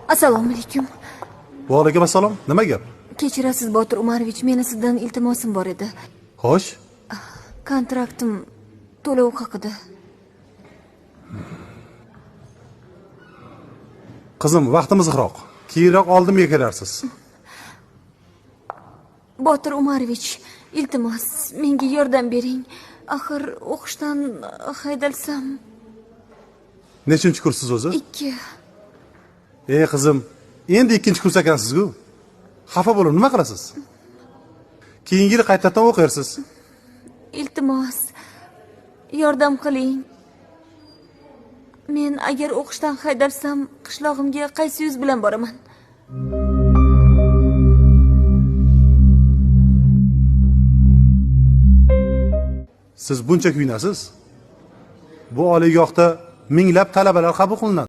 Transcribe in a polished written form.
Assalomu alaykum. Va alaykum assalom. Nima gap? Kechirasiz Botir Umarovich, meni sizdan iltimosim bor edi. Xo'sh, Kontraktim to'lov haqida. qizim, vaqtimiz ixroq. Keyinroq oldimga kelarsiz. Botir Umarovich, iltimos, menga yordam bering. Axir o'qishdan haydalsam. Nechinchi kursiz o'zi? 2. Ey qizim, endi ikkinchi kurs ekansiz-ku. Xafa bo'lib nima qilasiz? Keyingi yil qaytadan o'qirsiz. Iltimos, yordam qiling. Men agar o'qishdan haydalsam, qishlog'imga qaysi yuz bilan boraman? Siz buncha kuyinasiz. Bu oliygohda minglab talabalar qabul qilinadi.